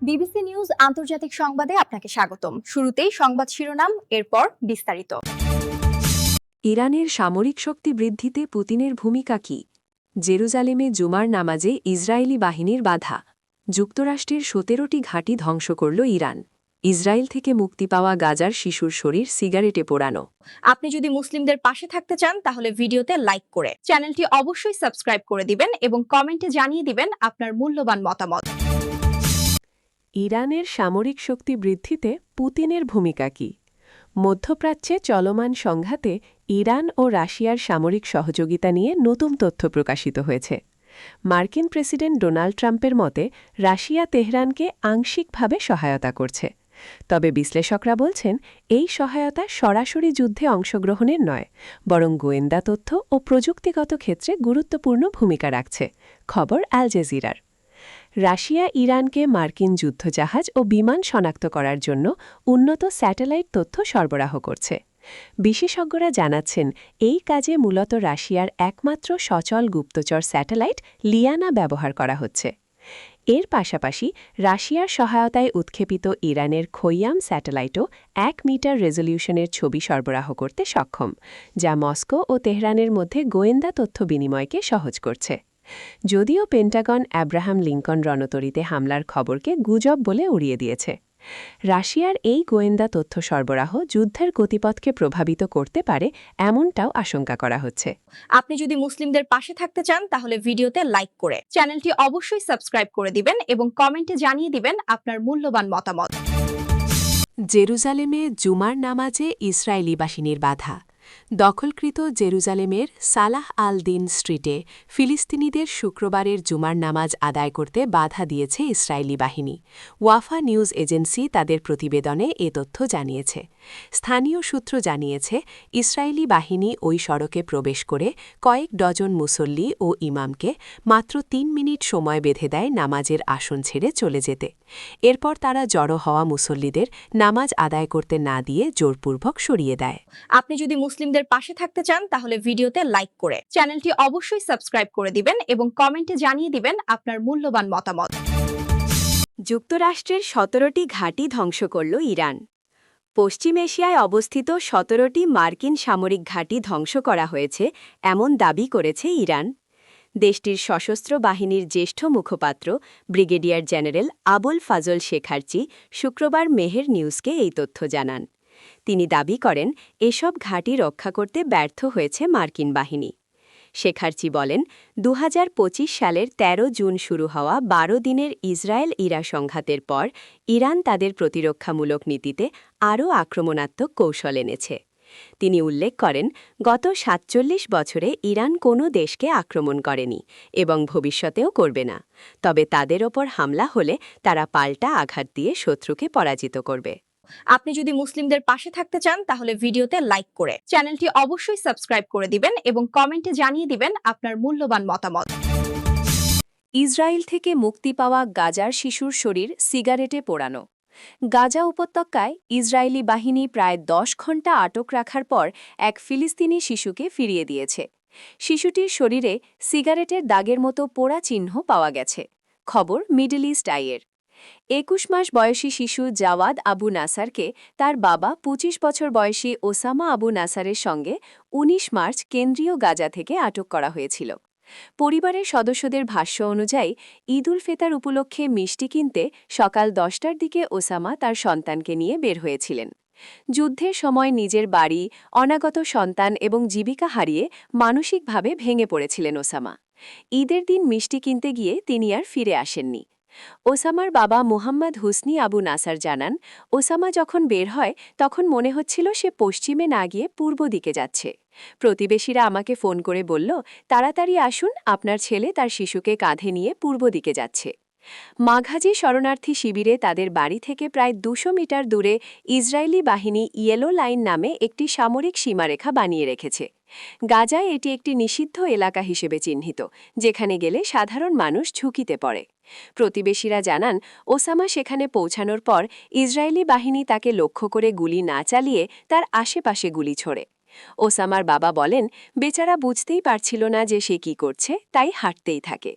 BBC news আন্তর্জাতিক সংবাদে আপনাকে স্বাগতম। শুরুতেই সংবাদ শিরোনাম, এরপর বিস্তারিত। ইরানের সামরিক শক্তি বৃদ্ধিতে পুতিনের ভূমিকা কি? জেরুজালেমে জুমার নামাজে ইসরায়েলি বাহিনীর বাধা। যুক্তরাষ্ট্রের ১৭টি ঘাঁটি ধ্বংস করল ইরান। ইসরায়েল থেকে মুক্তি পাওয়া গাজার শিশুর শরীর সিগারেটে পোড়ানো। আপনি যদি মুসলিমদের পাশে থাকতে চান তাহলে ভিডিওতে লাইক করে চ্যানেলটি অবশ্যই সাবস্ক্রাইব করে দিবেন এবং কমেন্টে জানিয়ে দিবেন আপনার মূল্যবান মতামত। ইরানের সামরিক শক্তি বৃদ্ধিতে পুতিনের ভূমিকা কি? মধ্যপ্রাচ্যে চলমান সংঘাতে ইরান ও রাশিয়ার সামরিক সহযোগিতা নিয়ে নতুন তথ্য প্রকাশিত হয়েছে। মার্কিন প্রেসিডেন্ট ডোনাল্ড ট্রাম্পের মতে রাশিয়া তেহরানকে আংশিকভাবে সহায়তা করছে। তবে বিশ্লেষকরা বলছেন এই সহায়তা সরাসরি যুদ্ধে অংশগ্রহণের নয়, বরং গোয়েন্দা তথ্য ও প্রযুক্তিগত ক্ষেত্রে গুরুত্বপূর্ণ ভূমিকা রাখছে। খবর আল জাজিরার। রাশিয়া ইরানকে মার্কিন যুদ্ধজাহাজ ও বিমান শনাক্ত করার জন্য উন্নত স্যাটেলাইট তথ্য সরবরাহ করছে। বিশেষজ্ঞরা জানাচ্ছেন এই কাজে মূলত রাশিয়ার একমাত্র সচল গুপ্তচর স্যাটেলাইট লিয়ানা ব্যবহার করা হচ্ছে। এর পাশাপাশি রাশিয়ার সহায়তায় উৎক্ষেপিত ইরানের খৈয়াম স্যাটেলাইটও ১ মিটার রেজলিউশনের ছবি সরবরাহ করতে সক্ষম, যা মস্কো ও তেহরানের মধ্যে গোয়েন্দা তথ্য বিনিময়কে সহজ করছে। যদিও পেন্টাগন অ্যাব্রাহাম লিঙ্কন রণতরীতে হামলার খবরকে গুজব বলে উড়িয়ে দিয়েছে। রাশিয়ার এই গোয়েন্দা তথ্য সরবরাহ যুদ্ধের গতিপথকে প্রভাবিত করতে পারে, এমনটাও আশঙ্কা করা হচ্ছে। আপনি যদি মুসলিমদের পাশে থাকতে চান তাহলে ভিডিওতে লাইক করে চ্যানেলটি অবশ্যই সাবস্ক্রাইব করে দিবেন এবং কমেন্টে জানিয়ে দিবেন আপনার মূল্যবান মতামত। জেরুজালেমে জুমার নামাজে ইসরায়েলি বাহিনীর বাধা। দখলকৃত জেরুজালেমের সালাহ আল দিন স্ট্রিটে ফিলিস্তিনিদের শুক্রবারের জুমার নামাজ আদায় করতে বাধা দিয়েছে ইসরায়েলি বাহিনী। ওয়াফা নিউজ এজেন্সি তাদের প্রতিবেদনে এ তথ্য জানিয়েছে। স্থানীয় সূত্র জানিয়েছে ইসরায়েলি বাহিনী ওই সড়কে প্রবেশ করে কয়েক ডজন মুসল্লি ও ইমামকে মাত্র ৩ মিনিট সময় বেঁধে দেয় নামাজের আসন ছেড়ে চলে যেতে। এরপর তারা জড়ো হওয়া মুসল্লিদের নামাজ আদায় করতে না দিয়ে জোরপূর্বক সরিয়ে দেয়। আপনি যদি মুসলিমদের পাশে থাকতে চান তাহলে ভিডিওতে লাইক করে চ্যানেলটি অবশ্যই সাবস্ক্রাইব করে দিবেন এবং কমেন্টে জানিয়ে দিবেন আপনার মূল্যবান মতামত। যুক্তরাষ্ট্রের ১৭টি ঘাঁটি ধ্বংস করল ইরান। পশ্চিম এশিয়ায় অবস্থিত ১৭টি মার্কিন সামরিক ঘাঁটি ধ্বংস করা হয়েছে এমন দাবি করেছে ইরান। দেশটির সশস্ত্র বাহিনীর জ্যেষ্ঠ মুখপাত্র ব্রিগেডিয়ার জেনারেল আবুল ফাজল শেখার্চি শুক্রবার মেহের নিউজকে এই তথ্য জানান। তিনি দাবি করেন এসব ঘাঁটি রক্ষা করতে ব্যর্থ হয়েছে মার্কিন বাহিনী। শেখার্চি বলেন ২০২৫ সালের ১৩ জুন শুরু হওয়া ১২ দিনের ইসরায়েল-ইরা সংঘাতের পর ইরান তাদের প্রতিরক্ষামূলক নীতিতে আরও আক্রমণাত্মক কৌশল এনেছে। তিনি উল্লেখ করেন গত ৪৭ বছরে ইরান কোনো দেশকে আক্রমণ করেনি এবং ভবিষ্যতেও করবে না। তবে তাদের ওপর হামলা হলে তারা পাল্টা আঘাত দিয়ে শত্রুকে পরাজিত করবে। আপনি যদি মুসলিমদের পাশে থাকতে চান তাহলে ভিডিওতে লাইক করে চ্যানেলটি অবশ্যই সাবস্ক্রাইব করে দিবেন এবং কমেন্টে জানিয়ে দিবেন আপনার মূল্যবান মতামত। ইসরায়েল থেকে মুক্তি পাওয়া গাজার শিশুর শরীর সিগারেটে পোড়ানো। গাজা উপত্যকায় ইসরায়েলি বাহিনী প্রায় ১০ ঘণ্টা আটক রাখার পর এক ফিলিস্তিনি শিশুকে ফিরিয়ে দিয়েছে। শিশুটির শরীরে সিগারেটের দাগের মতো পোড়া চিহ্ন পাওয়া গেছে। খবর মিডল ইস্ট আইয়ের। ২১ মাস বয়সী শিশু জাওয়াদ আবু নাসারকে তার বাবা ২৫ বছর বয়সী ওসামা আবু নাসারের সঙ্গে ১৯ মার্চ কেন্দ্রীয় গাজা থেকে আটক করা হয়েছিল। পরিবারের সদস্যদের ভাষ্য অনুযায়ী ঈদ উল ফিতর উপলক্ষে মিষ্টি কিনতে সকাল ১০টার দিকে ওসামা তার সন্তানকে নিয়ে বের হয়েছিলেন। যুদ্ধের সময় নিজের বাড়ি, অনাগত সন্তান এবং জীবিকা হারিয়ে মানসিকভাবে ভেঙে পড়েছিলেন ওসামা। ঈদের দিন মিষ্টি কিনতে গিয়ে তিনি আর ফিরে আসেননি। ওসামার বাবা মুহাম্মদ হুসনি আবু নাসার জানান, ওসামা যখন বের হয় তখন মনে হচ্ছিল সে পশ্চিমে না গিয়ে পূর্ব দিকে যাচ্ছে। প্রতিবেশীরা আমাকে ফোন করে বলল, তাড়াতাড়ি আসুন, আপনার ছেলে তার শিশুকে কাঁধে নিয়ে পূর্ব দিকে যাচ্ছে। মাঘাজি শরণার্থী শিবিরে তাদের বাড়ি থেকে প্রায় ২০০ মিটার দূরে ইসরায়েলি বাহিনী ইয়েলো লাইন নামে একটি সামরিক সীমারেখা বানিয়ে রেখেছে। গাজায় এটি একটি নিষিদ্ধ এলাকা হিসেবে চিহ্নিত, যেখানে গেলে সাধারণ মানুষ ঝুঁকিতে পড়ে। প্রতিবেশীরা জানান, ওসামা সেখানে পৌঁছানোর পর ইসরায়েলি বাহিনী তাকে লক্ষ্য করে গুলি না চালিয়ে তার আশেপাশে গুলি ছোড়ে। ওসামার বাবা বলেন, বেচারা বুঝতেই পারছিল না যে সে কি করছে, তাই হাঁটতেই থাকে।